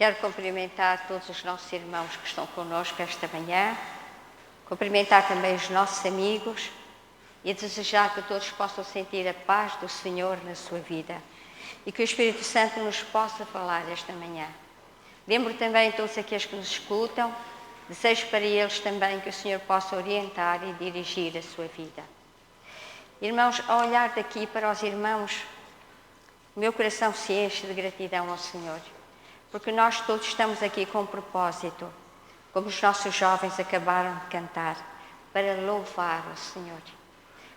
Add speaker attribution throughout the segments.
Speaker 1: Quero cumprimentar todos os nossos irmãos que estão connosco esta manhã, cumprimentar também os nossos amigos e desejar que todos possam sentir a paz do Senhor na sua vida e que o Espírito Santo nos possa falar esta manhã. Lembro também todos aqueles que nos escutam, desejo para eles também que o Senhor possa orientar e dirigir a sua vida. Irmãos, ao olhar daqui para os irmãos, o meu coração se enche de gratidão ao Senhor, porque nós todos estamos aqui com um propósito, como os nossos jovens acabaram de cantar, para louvar o Senhor.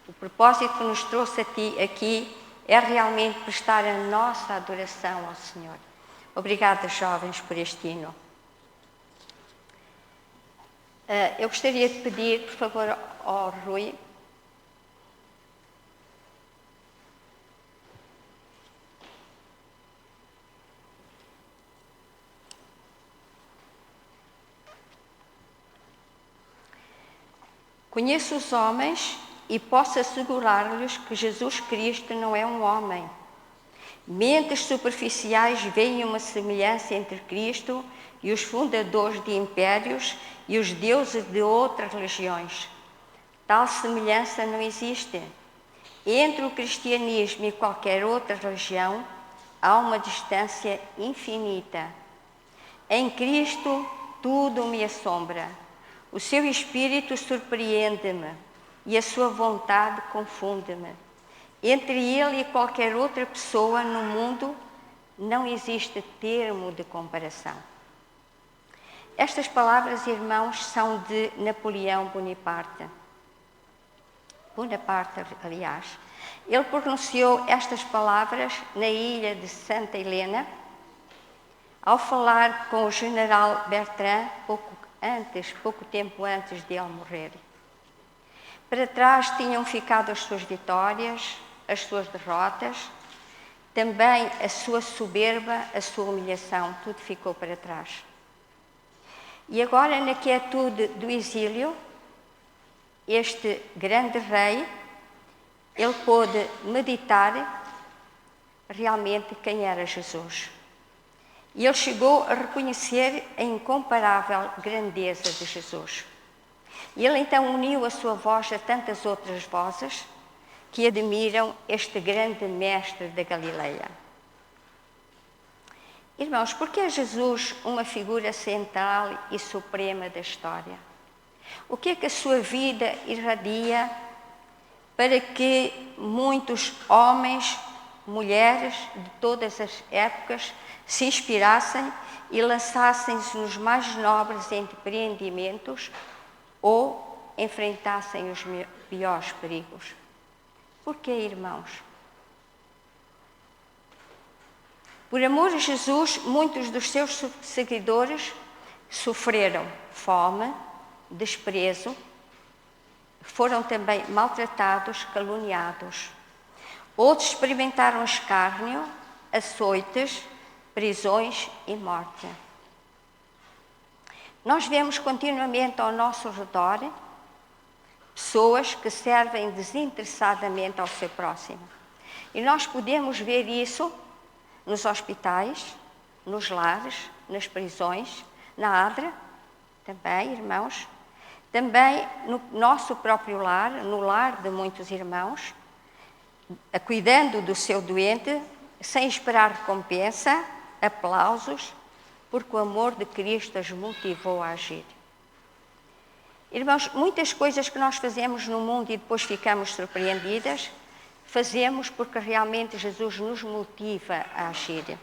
Speaker 1: O propósito que nos trouxe aqui é realmente prestar a nossa adoração ao Senhor. Obrigada, jovens, por este hino. Eu gostaria de pedir, por favor, ao Rui. Conheço os homens e posso assegurar-lhes que Jesus Cristo não é um homem. Mentes superficiais veem uma semelhança entre Cristo e os fundadores de impérios e os deuses de outras religiões. Tal semelhança não existe. Entre o cristianismo e qualquer outra religião há uma distância infinita. Em Cristo tudo me assombra. O seu espírito surpreende-me e a sua vontade confunde-me. Entre ele e qualquer outra pessoa no mundo não existe termo de comparação. Estas palavras, irmãos, são de Napoleão Bonaparte. Aliás. Ele pronunciou estas palavras na ilha de Santa Helena, ao falar com o general Bertrand pouco tempo antes de ele morrer. Para trás tinham ficado as suas vitórias, as suas derrotas, também a sua soberba, a sua humilhação, tudo ficou para trás. E agora, na quietude do exílio, este grande rei, ele pôde meditar realmente quem era Jesus. E ele chegou a reconhecer a incomparável grandeza de Jesus. E ele então uniu a sua voz a tantas outras vozes que admiram este grande mestre da Galileia. Irmãos, por que é Jesus uma figura central e suprema da história? O que é que a sua vida irradia para que muitos homens, mulheres de todas as épocas se inspirassem e lançassem-se nos mais nobres empreendimentos ou enfrentassem os piores perigos? Por que, irmãos? Por amor a Jesus, muitos dos seus seguidores sofreram fome, desprezo, foram também maltratados, caluniados. Outros experimentaram escárnio, açoites, prisões e morte. Nós vemos continuamente ao nosso redor pessoas que servem desinteressadamente ao seu próximo. E nós podemos ver isso nos hospitais, nos lares, nas prisões, na ADRA, também, irmãos, também no nosso próprio lar, no lar de muitos irmãos, cuidando do seu doente, sem esperar recompensa, aplausos, porque o amor de Cristo as motivou a agir. Irmãos, muitas coisas que nós fazemos no mundo e depois ficamos surpreendidas, fazemos porque realmente Jesus nos motiva a agir.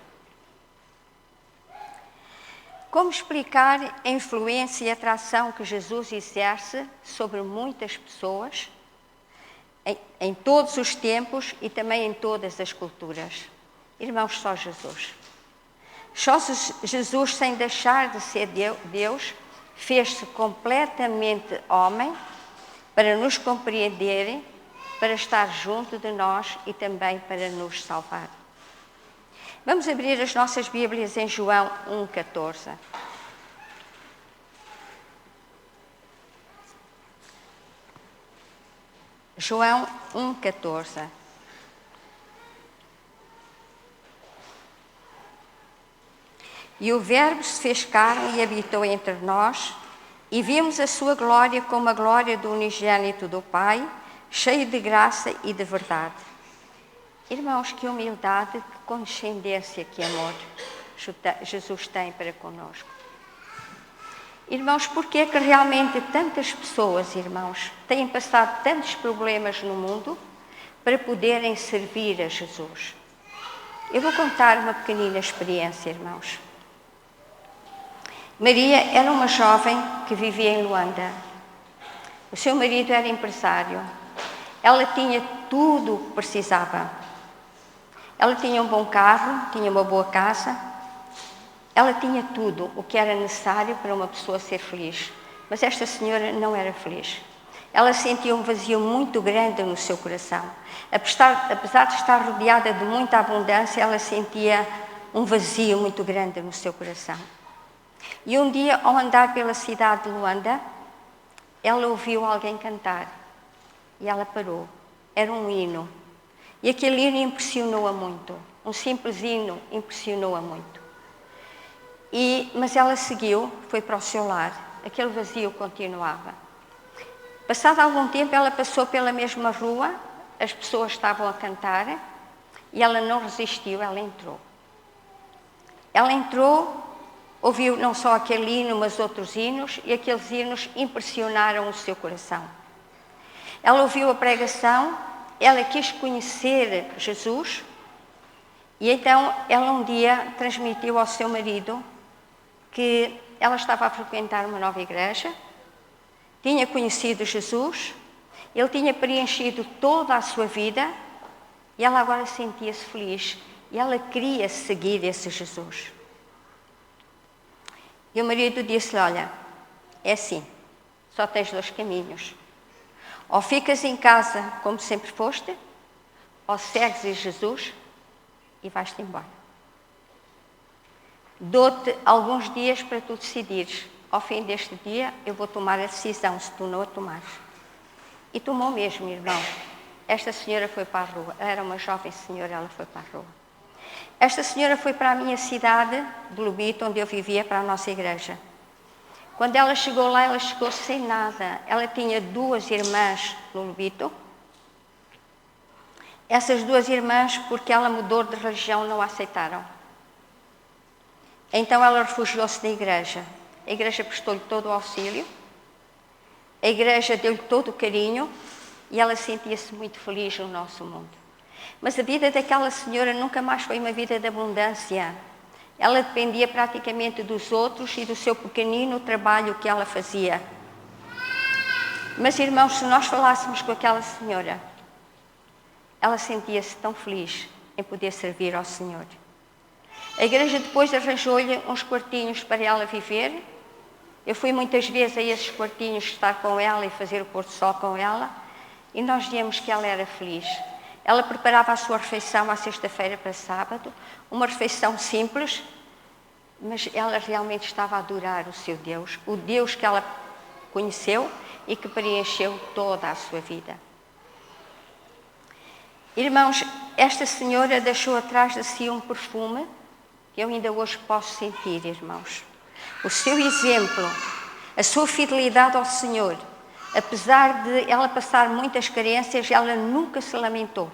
Speaker 1: Como explicar a influência e a atração que Jesus exerce sobre muitas pessoas, em todos os tempos e também em todas as culturas? Irmãos, só Jesus. Só Jesus, sem deixar de ser Deus, fez-se completamente homem para nos compreender, para estar junto de nós e também para nos salvar. Vamos abrir as nossas Bíblias em João 1,14. João 1,14. E o Verbo se fez carne e habitou entre nós, e vimos a sua glória como a glória do unigênito do Pai, cheio de graça e de verdade. Irmãos, que humildade, que condescendência, que amor Jesus tem para conosco. Irmãos, porque é que realmente tantas pessoas, irmãos, têm passado tantos problemas no mundo para poderem servir a Jesus? Eu vou contar uma pequenina experiência, irmãos. Maria era uma jovem que vivia em Luanda. O seu marido era empresário. Ela tinha tudo o que precisava. Ela tinha um bom carro, tinha uma boa casa. Ela tinha tudo o que era necessário para uma pessoa ser feliz. Mas esta senhora não era feliz. Ela sentia um vazio muito grande no seu coração. Apesar de estar rodeada de muita abundância, ela sentia um vazio muito grande no seu coração. E um dia, ao andar pela cidade de Luanda, ela ouviu alguém cantar. E ela parou. Era um hino. E aquele hino impressionou-a muito. Um simples hino impressionou-a muito. Mas ela seguiu, foi para o seu lar. Aquele vazio continuava. Passado algum tempo, ela passou pela mesma rua, as pessoas estavam a cantar, e ela não resistiu, ela entrou. Ela entrou, ouviu não só aquele hino, mas outros hinos, e aqueles hinos impressionaram o seu coração. Ela ouviu a pregação, ela quis conhecer Jesus, e então ela um dia transmitiu ao seu marido que ela estava a frequentar uma nova igreja, tinha conhecido Jesus, ele tinha preenchido toda a sua vida e ela agora sentia-se feliz e ela queria seguir esse Jesus. E o marido disse-lhe, olha, é assim, só tens 2 caminhos. Ou ficas em casa como sempre foste, ou segues a Jesus e vais-te embora. Dou-te alguns dias para tu decidires. Ao fim deste dia, eu vou tomar a decisão, se tu não a tomares. E tomou mesmo, irmão. Esta senhora foi para a rua. Ela era uma jovem senhora, ela foi para a rua. Esta senhora foi para a minha cidade, de Lubito, onde eu vivia, para a nossa igreja. Quando ela chegou lá, ela chegou sem nada. Ela tinha 2 irmãs no Lubito. Essas 2 irmãs, porque ela mudou de religião, não a aceitaram. Então ela refugiou-se na igreja. A igreja prestou-lhe todo o auxílio. A igreja deu-lhe todo o carinho e ela sentia-se muito feliz no nosso mundo. Mas a vida daquela senhora nunca mais foi uma vida de abundância. Ela dependia praticamente dos outros e do seu pequenino trabalho que ela fazia. Mas, irmãos, se nós falássemos com aquela senhora, ela sentia-se tão feliz em poder servir ao Senhor. A igreja depois arranjou-lhe uns quartinhos para ela viver. Eu fui muitas vezes a esses quartinhos estar com ela e fazer o pôr-do-sol com ela. E nós víamos que ela era feliz. Ela preparava a sua refeição à sexta-feira para sábado. Uma refeição simples, mas ela realmente estava a adorar o seu Deus. O Deus que ela conheceu e que preencheu toda a sua vida. Irmãos, esta senhora deixou atrás de si um perfume que eu ainda hoje posso sentir, irmãos. O seu exemplo, a sua fidelidade ao Senhor, apesar de ela passar muitas carências, ela nunca se lamentou.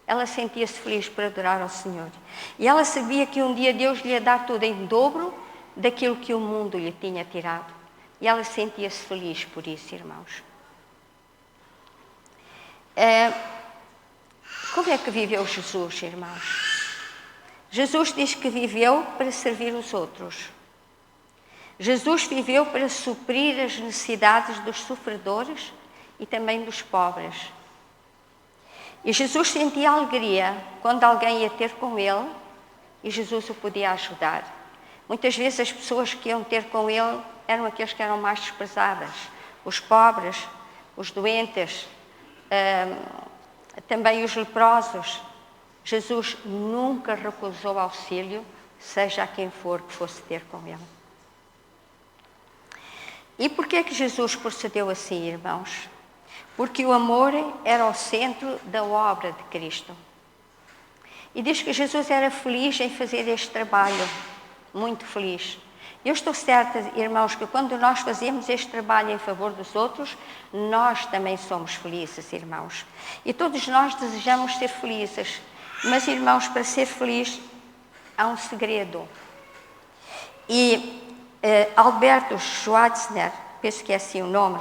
Speaker 1: Ela sentia-se feliz por adorar ao Senhor. E ela sabia que um dia Deus lhe ia dar tudo em dobro daquilo que o mundo lhe tinha tirado. E ela sentia-se feliz por isso, irmãos. Como é que viveu Jesus, irmãos? Jesus diz que viveu para servir os outros. Jesus viveu para suprir as necessidades dos sofredores e também dos pobres. E Jesus sentia alegria quando alguém ia ter com ele e Jesus o podia ajudar. Muitas vezes as pessoas que iam ter com ele eram aqueles que eram mais desprezadas. Os pobres, os doentes, também os leprosos. Jesus nunca recusou auxílio, seja a quem for que fosse ter com ele. E porquê é que Jesus procedeu assim, irmãos? Porque o amor era o centro da obra de Cristo. E diz que Jesus era feliz em fazer este trabalho. muito feliz. Eu estou certa, irmãos, que quando nós fazemos este trabalho em favor dos outros, nós também somos felizes, irmãos. E todos nós desejamos ser felizes. Mas, irmãos, para ser feliz, há um segredo. E Alberto Schweitzer, penso que é assim o nome,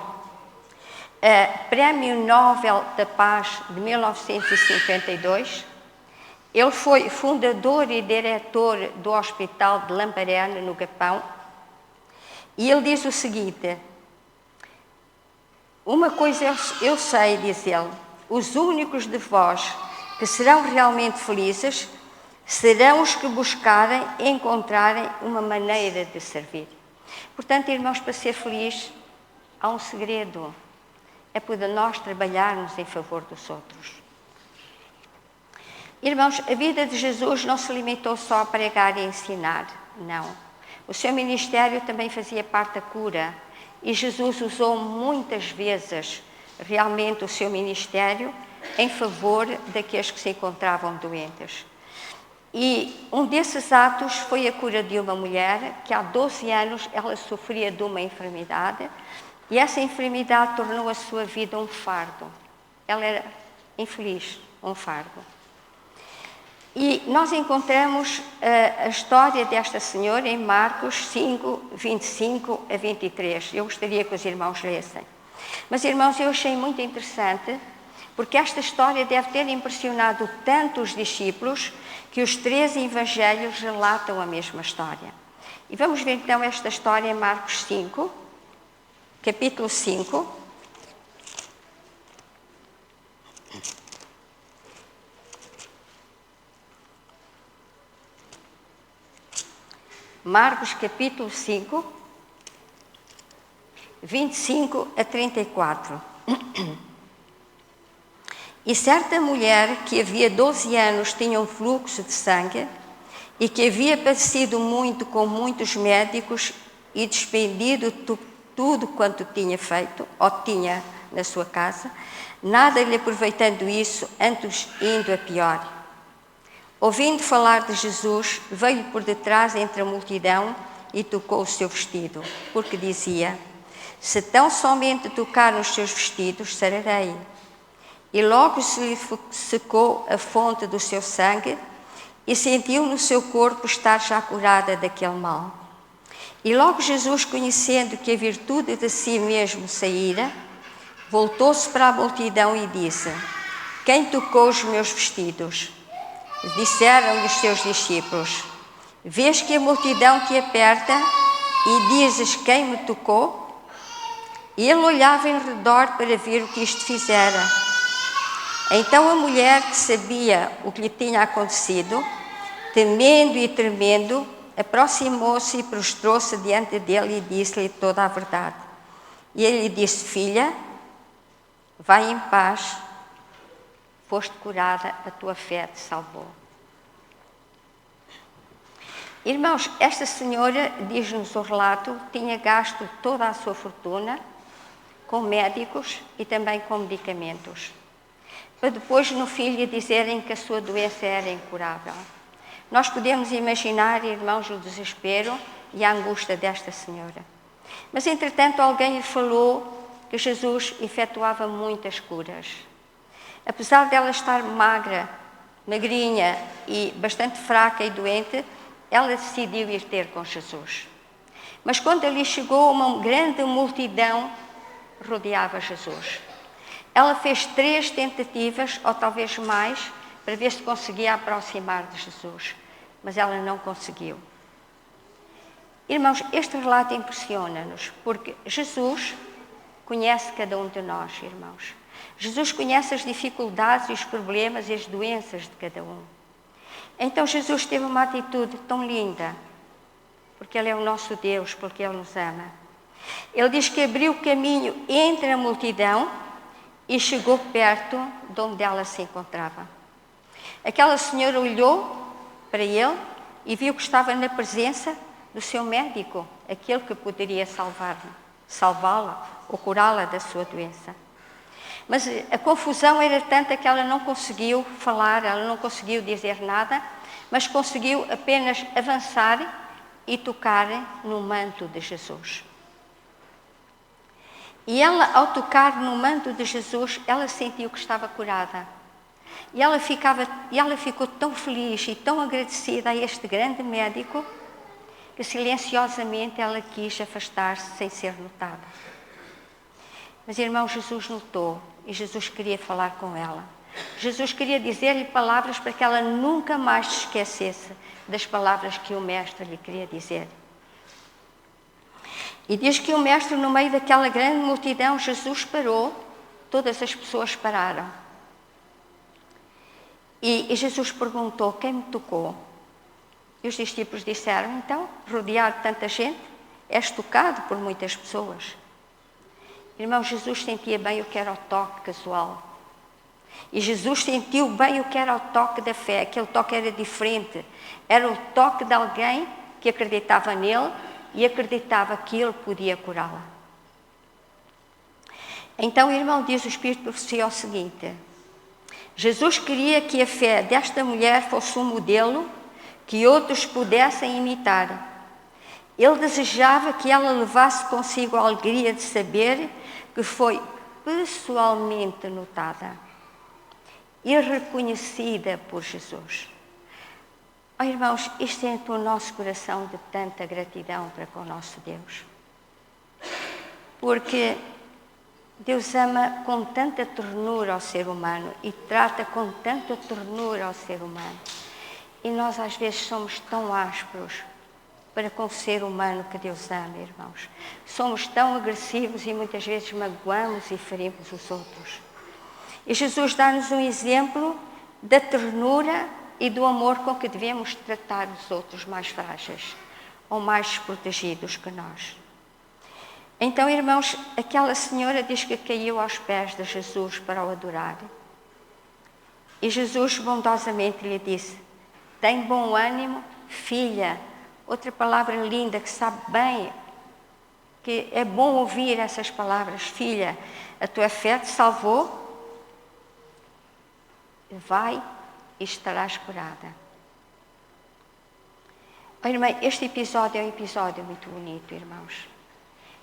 Speaker 1: Prémio Nobel da Paz de 1952, ele foi fundador e diretor do Hospital de Lamparene, no Japão, e ele diz o seguinte: uma coisa eu sei, diz ele, os únicos de vós que serão realmente felizes serão os que buscarem e encontrarem uma maneira de servir. Portanto, irmãos, para ser feliz, há um segredo. É por nós trabalharmos em favor dos outros. Irmãos, a vida de Jesus não se limitou só a pregar e ensinar, não. O seu ministério também fazia parte da cura. E Jesus usou muitas vezes realmente o seu ministério em favor daqueles que se encontravam doentes. E um desses atos foi a cura de uma mulher que há 12 anos ela sofria de uma enfermidade e essa enfermidade tornou a sua vida um fardo. Ela era infeliz, um fardo. E nós encontramos a história desta senhora em Marcos 5, 25 a 23. Eu gostaria que os irmãos lessem. Mas, irmãos, eu achei muito interessante, porque esta história deve ter impressionado tanto os discípulos que os 13 evangelhos relatam a mesma história. E vamos ver então esta história em Marcos 5, capítulo 5. Marcos capítulo 5, 25 a 34. E certa mulher que havia 12 anos tinha um fluxo de sangue e que havia padecido muito com muitos médicos e despendido tudo quanto tinha feito, ou tinha na sua casa, nada lhe aproveitando isso, antes indo a pior. Ouvindo falar de Jesus, veio por detrás entre a multidão e tocou o seu vestido, porque dizia: se tão somente tocar nos seus vestidos, sararei. E logo se lhe secou a fonte do seu sangue e sentiu no seu corpo estar já curada daquele mal. E logo Jesus, conhecendo que a virtude de si mesmo saíra, voltou-se para a multidão e disse: quem tocou os meus vestidos? Disseram-lhe os seus discípulos: vês que a multidão te aperta e dizes: quem me tocou? E ele olhava em redor para ver o que isto fizera. Então a mulher, que sabia o que lhe tinha acontecido, temendo e tremendo, aproximou-se e prostrou-se diante dele e disse-lhe toda a verdade. E ele lhe disse: filha, vai em paz, foste curada, a tua fé te salvou. Irmãos, esta senhora, diz-nos o relato, tinha gasto toda a sua fortuna com médicos e também com medicamentos, para depois no fim lhe dizerem que a sua doença era incurável. Nós podemos imaginar, irmãos, o desespero e a angústia desta senhora. Mas, entretanto, alguém lhe falou que Jesus efetuava muitas curas. Apesar dela estar magra, magrinha e bastante fraca e doente, ela decidiu ir ter com Jesus. Mas quando ali chegou, uma grande multidão rodeava Jesus. Ela fez 3 tentativas, ou talvez mais, para ver se conseguia aproximar de Jesus. Mas ela não conseguiu. Irmãos, este relato impressiona-nos, porque Jesus conhece cada um de nós, irmãos. Jesus conhece as dificuldades e os problemas e as doenças de cada um. Então Jesus teve uma atitude tão linda, porque Ele é o nosso Deus, porque Ele nos ama. Ele diz que abriu caminho entre a multidão e chegou perto de onde ela se encontrava. Aquela senhora olhou para ele e viu que estava na presença do seu médico, aquele que poderia salvá-la ou curá-la da sua doença. Mas a confusão era tanta que ela não conseguiu falar, ela não conseguiu dizer nada, mas conseguiu apenas avançar e tocar no manto de Jesus. E ela, ao tocar no manto de Jesus, ela sentiu que estava curada. E ela ficou tão feliz e tão agradecida a este grande médico que silenciosamente ela quis afastar-se sem ser notada. Mas, irmão, Jesus notou e Jesus queria falar com ela. Jesus queria dizer-lhe palavras para que ela nunca mais se esquecesse das palavras que o Mestre lhe queria dizer. E diz que o Mestre, no meio daquela grande multidão, Jesus parou, todas as pessoas pararam. E Jesus perguntou: quem me tocou? E os discípulos disseram: então, rodeado de tanta gente, és tocado por muitas pessoas. Irmão, Jesus sentia bem o que era o toque casual. E Jesus sentiu bem o que era o toque da fé. Aquele toque era diferente. Era o toque de alguém que acreditava nele e acreditava que ele podia curá-la. Então, irmão, diz o Espírito de Profecia o seguinte: Jesus queria que a fé desta mulher fosse um modelo que outros pudessem imitar. Ele desejava que ela levasse consigo a alegria de saber que foi pessoalmente notada e reconhecida por Jesus. Oh, irmãos, isto entra no nosso coração de tanta gratidão para com o nosso Deus. Porque Deus ama com tanta ternura ao ser humano e trata com tanta ternura ao ser humano. E nós às vezes somos tão ásperos para com o ser humano que Deus ama, irmãos. Somos tão agressivos e muitas vezes magoamos e ferimos os outros. E Jesus dá-nos um exemplo da ternura e do amor com que devemos tratar os outros mais frágeis ou mais desprotegidos que nós. Então, irmãos, aquela senhora diz que caiu aos pés de Jesus para o adorar. E Jesus bondosamente lhe disse: tem bom ânimo, filha. Outra palavra linda que sabe bem, que é bom ouvir essas palavras: filha, a tua fé te salvou, vai e estarás curada. Oh, irmã, este episódio é um episódio muito bonito, irmãos.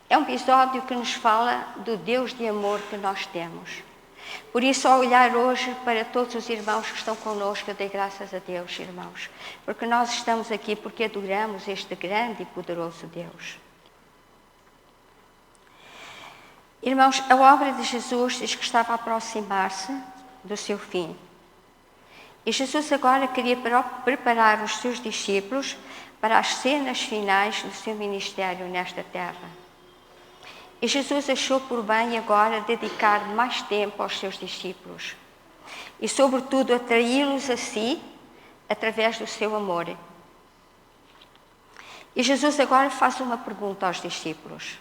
Speaker 1: É um episódio que nos fala do Deus de amor que nós temos. Por isso, ao olhar hoje para todos os irmãos que estão connosco, eu dei graças a Deus, irmãos, porque nós estamos aqui porque adoramos este grande e poderoso Deus. Irmãos, a obra de Jesus diz que estava a aproximar-se do seu fim. E Jesus agora queria preparar os seus discípulos para as cenas finais do seu ministério nesta terra. E Jesus achou por bem agora dedicar mais tempo aos seus discípulos e, sobretudo, atraí-los a si através do seu amor. E Jesus agora faz uma pergunta aos discípulos.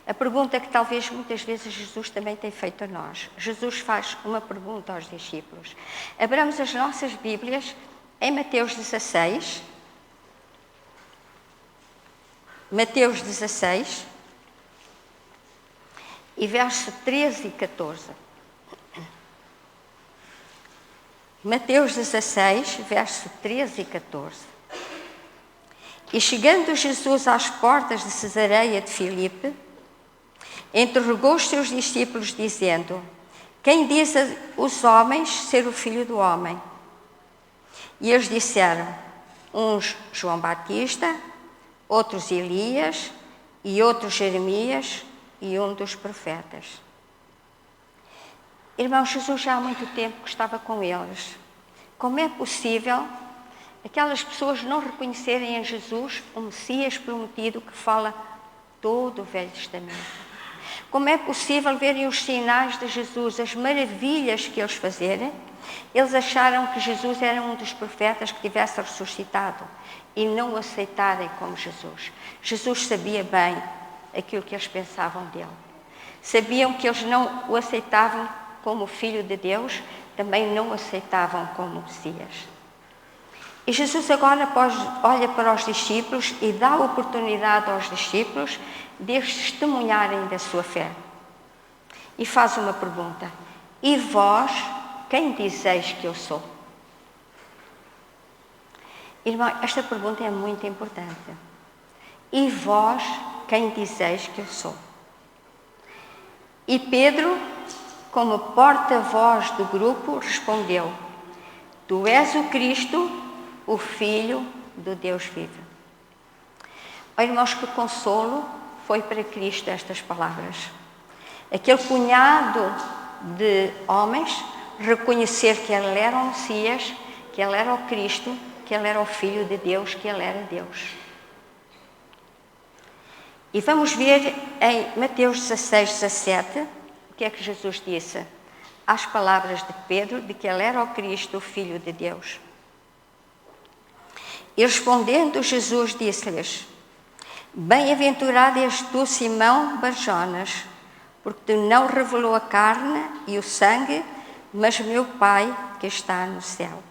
Speaker 1: A pergunta que talvez muitas vezes Jesus também tem feito a nós. Jesus faz uma pergunta aos discípulos. Abramos as nossas Bíblias em Mateus 16. Mateus 16. E verso 13 e 14. Mateus 16, verso 13 e 14. E chegando Jesus às portas de Cesareia de Filipe, interrogou os seus discípulos, dizendo: quem diz os homens ser o Filho do Homem? E eles disseram: uns João Batista, outros Elias, e outros Jeremias, e um dos profetas. Irmão, Jesus já há muito tempo que estava com eles. Como é possível aquelas pessoas não reconhecerem em Jesus o Messias prometido que fala todo o Velho Testamento? Como é possível verem os sinais de Jesus, as maravilhas que eles fazerem? Eles acharam que Jesus era um dos profetas que tivesse ressuscitado e não o aceitarem como Jesus. Jesus sabia bem aquilo que eles pensavam dele. Sabiam que eles não o aceitavam como Filho de Deus, também não o aceitavam como Messias. E Jesus agora olha para os discípulos e dá a oportunidade aos discípulos de testemunharem da sua fé. E faz uma pergunta: e vós, quem dizeis que eu sou? Irmão, esta pergunta é muito importante. E vós, quem dizeis que eu sou? E Pedro, como porta-voz do grupo, respondeu: Tu és o Cristo, o Filho do Deus vivo. Oh, irmãos, que consolo foi para Cristo estas palavras. Aquele punhado de homens reconhecer que Ele era o Messias, que Ele era o Cristo, que Ele era o Filho de Deus, que Ele era Deus. E vamos ver em Mateus 16, 17, o que é que Jesus disse às palavras de Pedro, de que Ele era o Cristo, o Filho de Deus. E respondendo, Jesus disse-lhes: Bem-aventurado és tu, Simão Barjonas, porque te não revelou a carne e o sangue, mas meu Pai que está no céu.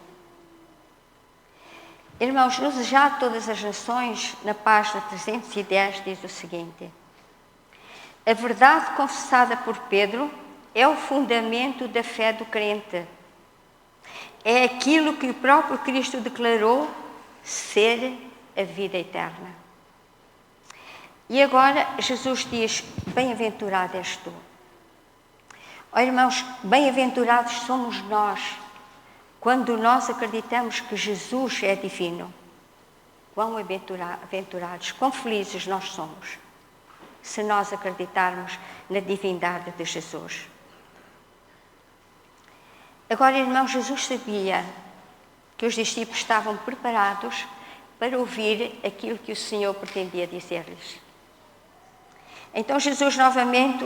Speaker 1: Irmãos, no Desejar a Todas as Nações, na página 310, diz o seguinte: a verdade confessada por Pedro é o fundamento da fé do crente. É aquilo que o próprio Cristo declarou ser a vida eterna. E agora Jesus diz: bem-aventurado és tu. Oh, irmãos, bem-aventurados somos nós quando nós acreditamos que Jesus é divino. Quão aventurados, quão felizes nós somos se nós acreditarmos na divindade de Jesus. Agora, irmãos, Jesus sabia que os discípulos estavam preparados para ouvir aquilo que o Senhor pretendia dizer-lhes. Então Jesus novamente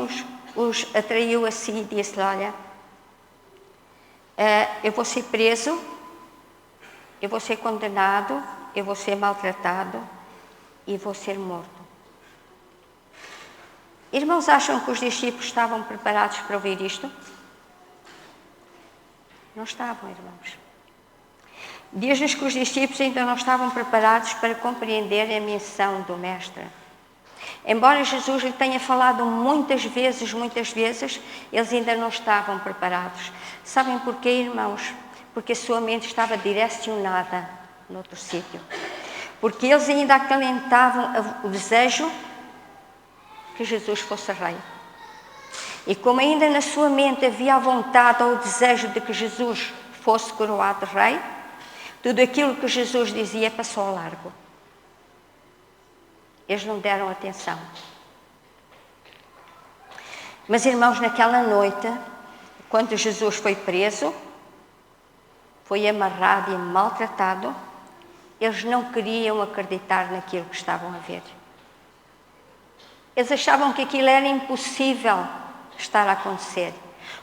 Speaker 1: os atraiu a si e disse-lhe: olha, eu vou ser preso, eu vou ser condenado, eu vou ser maltratado e vou ser morto. Irmãos, acham que os discípulos estavam preparados para ouvir isto? Não estavam, irmãos. Diz-nos que os discípulos ainda não estavam preparados para compreender a missão do Mestre. Embora Jesus lhe tenha falado muitas vezes, eles ainda não estavam preparados. Sabem porquê, irmãos? Porque a sua mente estava direcionada noutro sítio. Porque eles ainda acalentavam o desejo que Jesus fosse rei. E como ainda na sua mente havia a vontade ou o desejo de que Jesus fosse coroado rei, tudo aquilo que Jesus dizia passou ao largo. Eles não deram atenção. Mas, irmãos, naquela noite, quando Jesus foi preso, foi amarrado e maltratado, eles não queriam acreditar naquilo que estavam a ver. Eles achavam que aquilo era impossível estar a acontecer.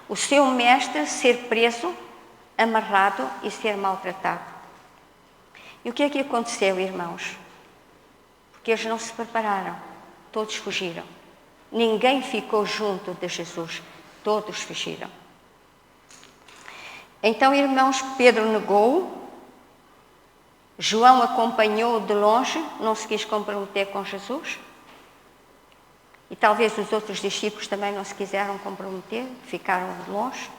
Speaker 1: O seu mestre ser preso, amarrado e ser maltratado. E o que é que aconteceu, irmãos? Porque eles não se prepararam, todos fugiram. Ninguém ficou junto de Jesus, todos fugiram. Então, irmãos, Pedro negou, João acompanhou de longe, não se quis comprometer com Jesus. E talvez os outros discípulos também não se quiseram comprometer, ficaram de longe.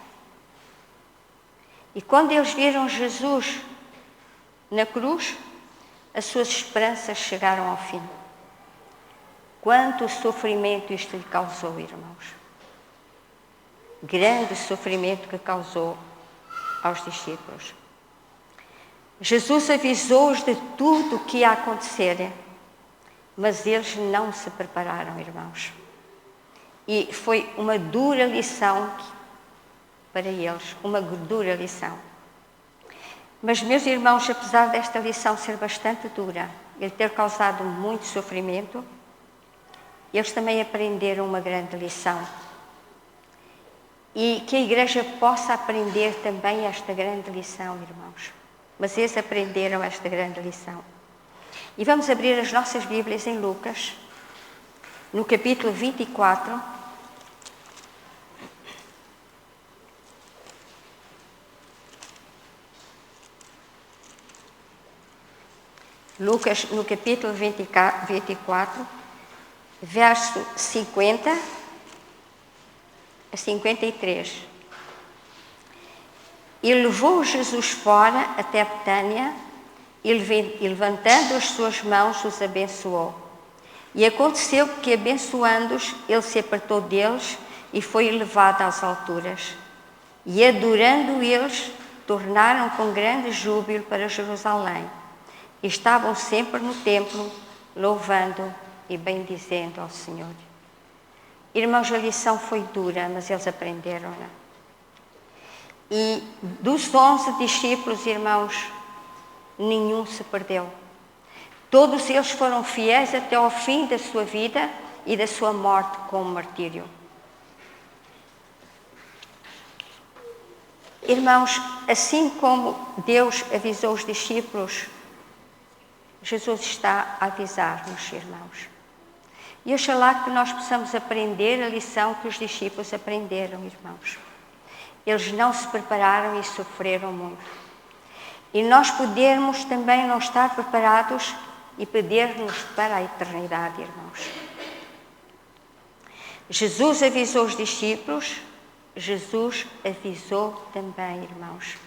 Speaker 1: E quando eles viram Jesus na cruz, as suas esperanças chegaram ao fim. Quanto sofrimento isto lhe causou, irmãos. Grande sofrimento que causou aos discípulos. Jesus avisou-os de tudo o que ia acontecer, mas eles não se prepararam, irmãos. E foi uma dura lição para eles, uma dura lição. Mas, meus irmãos, apesar desta lição ser bastante dura, ele ter causado muito sofrimento, eles também aprenderam uma grande lição. E que a Igreja possa aprender também esta grande lição, irmãos. Mas eles aprenderam esta grande lição. E vamos abrir as nossas Bíblias em Lucas, no capítulo 24. Lucas, no capítulo 24, verso 50 a 53. E levou Jesus fora até Betânia e levantando as suas mãos os abençoou. E aconteceu que, abençoando-os, ele se apartou deles e foi elevado às alturas. E adorando eles, tornaram com grande júbilo para Jerusalém. E estavam sempre no templo, louvando e bendizendo ao Senhor. Irmãos, a lição foi dura, mas eles aprenderam-na. E dos 11 discípulos, irmãos, nenhum se perdeu. Todos eles foram fiéis até ao fim da sua vida e da sua morte como martírio. Irmãos, assim como Deus avisou os discípulos, Jesus está a avisar-nos, irmãos. E oxalá que nós possamos aprender a lição que os discípulos aprenderam, irmãos. Eles não se prepararam e sofreram muito. E nós podermos também não estar preparados e perder-nos para a eternidade, irmãos. Jesus avisou os discípulos, Jesus avisou também, irmãos.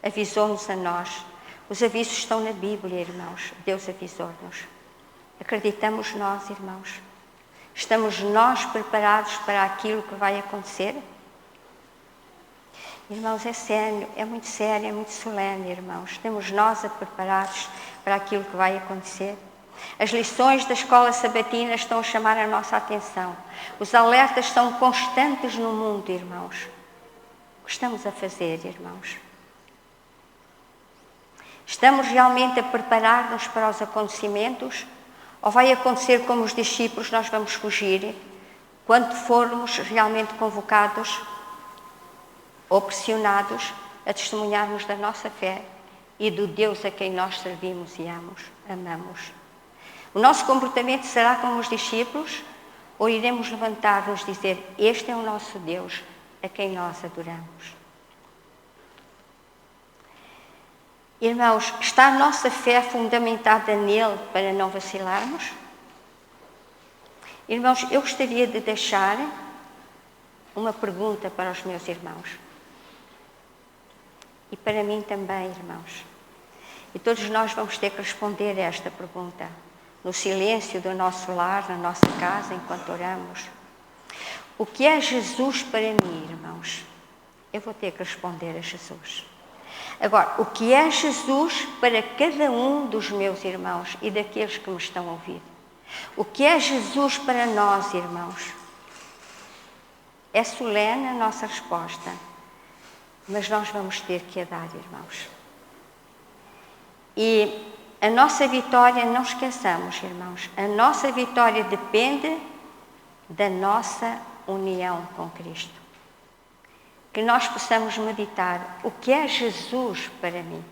Speaker 1: Avisou-nos a nós. Os avisos estão na Bíblia, irmãos. Deus avisou-nos. Acreditamos nós, irmãos? Estamos nós preparados para aquilo que vai acontecer? Irmãos, é sério, é muito solene, irmãos. Estamos nós preparados para aquilo que vai acontecer? As lições da escola sabatina estão a chamar a nossa atenção. Os alertas são constantes no mundo, irmãos. O que estamos a fazer, irmãos? Estamos realmente a preparar-nos para os acontecimentos? Ou vai acontecer como os discípulos, nós vamos fugir quando formos realmente convocados ou pressionados a testemunharmos da nossa fé e do Deus a quem nós servimos e amamos? O nosso comportamento será como os discípulos ou iremos levantar-nos e dizer: este é o nosso Deus a quem nós adoramos? Irmãos, está a nossa fé fundamentada nele para não vacilarmos? Irmãos, eu gostaria de deixar uma pergunta para os meus irmãos. E para mim também, irmãos. E todos nós vamos ter que responder a esta pergunta, no silêncio do nosso lar, na nossa casa, enquanto oramos. O que é Jesus para mim, irmãos? Eu vou ter que responder a Jesus. Agora, o que é Jesus para cada um dos meus irmãos e daqueles que me estão a ouvir? O que é Jesus para nós, irmãos? É solene a nossa resposta, mas nós vamos ter que a dar, irmãos. E a nossa vitória, não esqueçamos, irmãos, a nossa vitória depende da nossa união com Cristo. Que nós possamos meditar o que é Jesus para mim.